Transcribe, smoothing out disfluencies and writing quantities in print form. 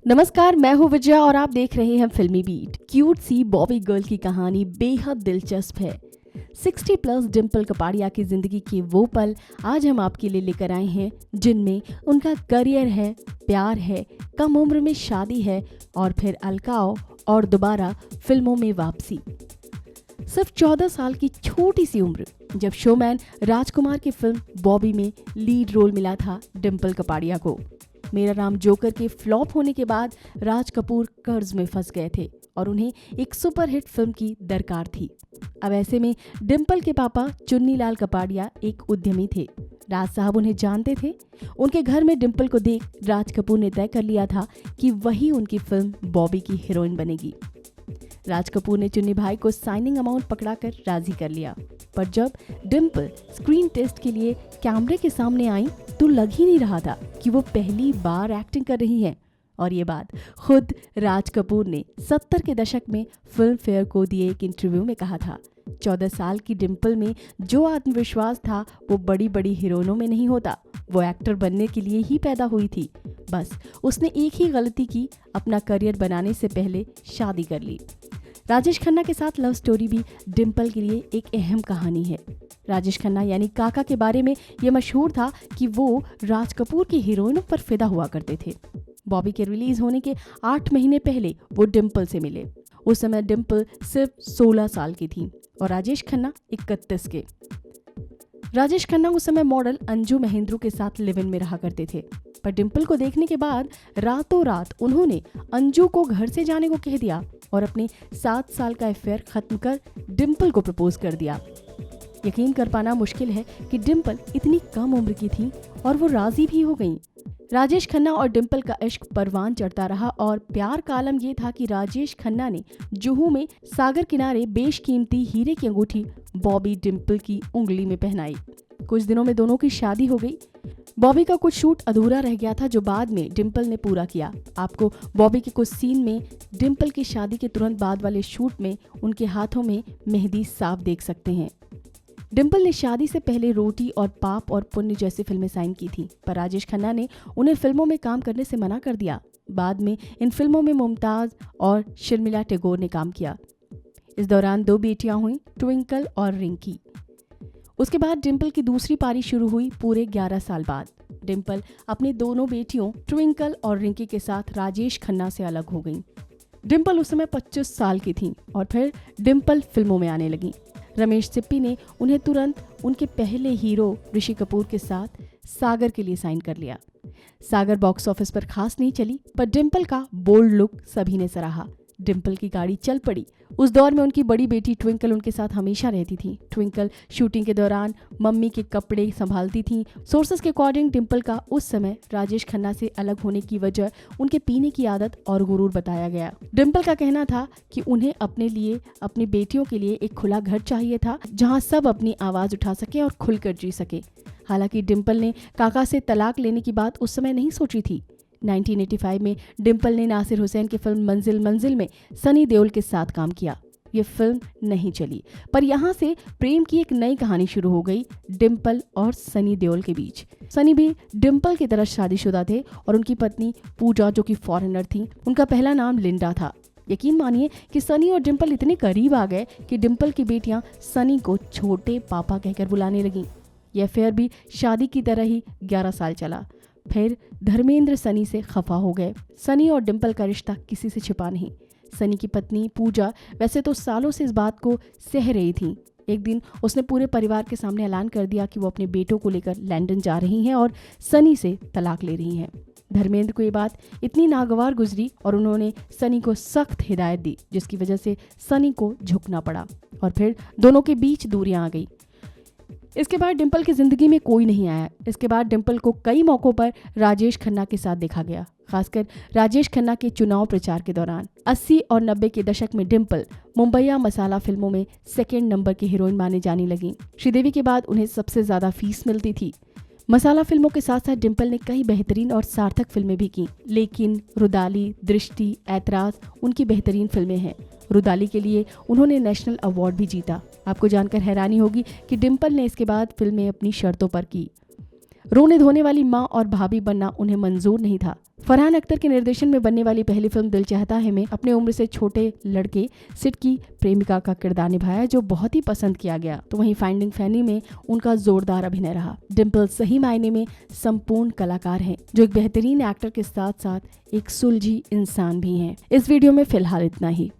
नमस्कार, मैं हूँ विजया और आप देख रहे हैं फिल्मी बीट। क्यूट सी बॉबी गर्ल की कहानी बेहद दिलचस्प है। 60 प्लस डिम्पल कपाड़िया की जिंदगी के वो पल आज हम आपके लिए लेकर आए हैं, जिनमें उनका करियर है, प्यार है, कम उम्र में शादी है और फिर अलकाव और दोबारा फिल्मों में वापसी। सिर्फ 14 साल की छोटी सी उम्र जब शोमैन राजकुमार की फिल्म बॉबी में लीड रोल मिला था डिम्पल कपाड़िया को। मेरा नाम जोकर के फ्लॉप होने के बाद राज कपूर कर्ज में फंस गए थे और उन्हें एक सुपरहिट फिल्म की दरकार थी। अब ऐसे में डिम्पल के पापा चुन्नीलाल कपाड़िया एक उद्यमी थे। राज साहब उन्हें जानते थे। उनके घर में डिम्पल को देख राज कपूर ने तय कर लिया था कि वही उनकी फिल्म बॉबी की हीरोइन बनेगी। राज कपूर ने चुन्नी भाई को साइनिंग अमाउंट पकड़ाकर राजी कर लिया, पर जब डिम्पल स्क्रीन टेस्ट के लिए कैमरे के सामने आई तो लग ही नहीं रहा था कि वो पहली बार एक्टिंग कर रही हैं। और ये बात खुद राज कपूर ने 70 के दशक में फिल्म फेयर को दिए एक इंटरव्यू में कहा था। 14 साल की डिम्पल में जो आत्मविश्वास था वो बड़ी बड़ी हीरोइनों में नहीं होता, वो एक्टर बनने के लिए ही पैदा हुई थी। बस उसने एक ही गलती की, अपना करियर बनाने से पहले शादी कर ली। राजेश खन्ना के साथ लव स्टोरी भी डिम्पल के लिए एक अहम कहानी है। राजेश खन्ना यानी काका के बारे में ये मशहूर था कि वो राज कपूर की हीरोइनों पर फिदा हुआ करते थे। बॉबी के रिलीज होने के 8 महीने पहले वो डिम्पल से मिले। उस समय डिम्पल सिर्फ 16 साल की थी और राजेश खन्ना 31 के। राजेश खन्ना उस समय मॉडल अंजू महेंद्रू के साथ लिव इन में रहा करते थे, पर डिम्पल को देखने के बाद रातों रात उन्होंने अंजू को घर से जाने को कह दिया और अपने 7 साल का अफेयर खत्म कर डिम्पल को प्रपोज कर दिया। यकीन कर पाना मुश्किल है कि डिम्पल इतनी कम उम्र की थी और वो राजी भी हो गईं। राजेश खन्ना और डिम्पल का इश्क परवान चढ़ता रहा और प्यार का आलम ये था कि राजेश खन्ना ने जुहू में सागर किनारे बेशकीमती हीरे की अंगूठी बॉबी डिम्पल की उंगली में पहनाई। कुछ दिनों में दोनों की शादी हो गई। बॉबी का कुछ शूट अधूरा रह गया था जो बाद में डिम्पल ने पूरा किया। आपको बॉबी के कुछ सीन में डिम्पल की शादी के तुरंत बाद वाले शूट में उनके हाथों में मेहंदी साफ देख सकते हैं। डिम्पल ने शादी से पहले रोटी और पाप और पुण्य जैसी फिल्में साइन की थी, पर राजेश खन्ना ने उन्हें फिल्मों में काम करने से मना कर दिया। बाद में इन फिल्मों में मुमताज और शर्मिला टैगोर ने काम किया। इस दौरान 2 बेटियां हुई, ट्विंकल और रिंकी। उसके बाद डिम्पल की दूसरी पारी शुरू हुई पूरे 11 साल बाद। डिम्पल अपनी दोनों बेटियों ट्विंकल और रिंकी के साथ राजेश खन्ना से अलग हो गईं। डिम्पल उस समय 25 साल की थीं और फिर डिम्पल फिल्मों में आने लगी। रमेश सिप्पी ने उन्हें तुरंत उनके पहले हीरो ऋषि कपूर के साथ सागर के लिए साइन कर लिया। सागर बॉक्स ऑफिस पर खास नहीं चली, पर डिम्पल का बोल्ड लुक सभी ने सराहा। डिम्पल की गाड़ी चल पड़ी। उस दौर में उनकी बड़ी बेटी ट्विंकल उनके साथ हमेशा रहती थी। ट्विंकल शूटिंग के दौरान मम्मी के कपड़े संभालती थी। सोर्सेस के अकॉर्डिंग डिम्पल का उस समय राजेश खन्ना से अलग होने की वजह उनके पीने की आदत और गुरूर बताया गया। डिम्पल का कहना था कि उन्हें अपने लिए, अपनी बेटियों के लिए एक खुला घर चाहिए था जहां सब अपनी आवाज उठा सके और खुलकर जी सके। हालांकि डिम्पल ने काका से तलाक लेने की बात उस समय नहीं सोची थी। 1985 में डिम्पल ने नासिर हुसैन की फिल्म मंजिल मंजिल में सनी देओल के साथ काम किया। ये फिल्म नहीं चली, पर यहाँ से प्रेम की एक नई कहानी शुरू हो गई डिम्पल और सनी देओल के बीच। सनी भी डिम्पल की तरह शादीशुदा थे और उनकी पत्नी पूजा, जो कि फॉरेनर थी, उनका पहला नाम लिंडा था। यकीन मानिए कि सनी और डिम्पल इतने करीब आ गए कि डिम्पल की बेटियां सनी को छोटे पापा कहकर बुलाने लगीं। यह अफेयर भी शादी की तरह ही 11 साल चला। फिर धर्मेंद्र सनी से खफा हो गए। सनी और डिम्पल का रिश्ता किसी से छिपा नहीं। सनी की पत्नी पूजा वैसे तो सालों से इस बात को सह रही थी। एक दिन उसने पूरे परिवार के सामने ऐलान कर दिया कि वो अपने बेटों को लेकर लंदन जा रही हैं और सनी से तलाक ले रही हैं। धर्मेंद्र को ये बात इतनी नागवार गुजरी और उन्होंने सनी को सख्त हिदायत दी, जिसकी वजह से सनी को झुकना पड़ा और फिर दोनों के बीच दूरियां आ गई। इसके बाद डिम्पल की जिंदगी में कोई नहीं आया। इसके बाद डिम्पल को कई मौकों पर राजेश खन्ना के साथ देखा गया, खासकर राजेश खन्ना के चुनाव प्रचार के दौरान। 80 और 90 के दशक में डिम्पल मुंबईया मसाला फिल्मों में 2nd नंबर की हीरोइन माने जाने लगी। श्रीदेवी के बाद उन्हें सबसे ज्यादा फीस मिलती थी। मसाला फिल्मों के साथ साथ डिम्पल ने कई बेहतरीन और सार्थक फिल्में भी की, लेकिन रुदाली, दृष्टि, ऐतराज उनकी बेहतरीन फिल्में हैं। रुदाली के लिए उन्होंने नेशनल अवार्ड भी जीता। आपको जानकर हैरानी होगी कि डिम्पल ने इसके बाद फिल्में अपनी शर्तों पर की। रोने धोने वाली माँ और भाभी बनना उन्हें मंजूर नहीं था। फरहान अख्तर के निर्देशन में बनने वाली पहली फिल्म दिल चाहता है में अपने उम्र से छोटे लड़के सिड की प्रेमिका का किरदार निभाया, जो बहुत ही पसंद किया गया। तो वहीं फाइंडिंग फैनी में उनका जोरदार अभिनय रहा। डिम्पल सही मायने में संपूर्ण कलाकार हैं, जो एक बेहतरीन एक्टर के साथ साथ एक सुलझी इंसान भी हैं। इस वीडियो में फिलहाल इतना ही।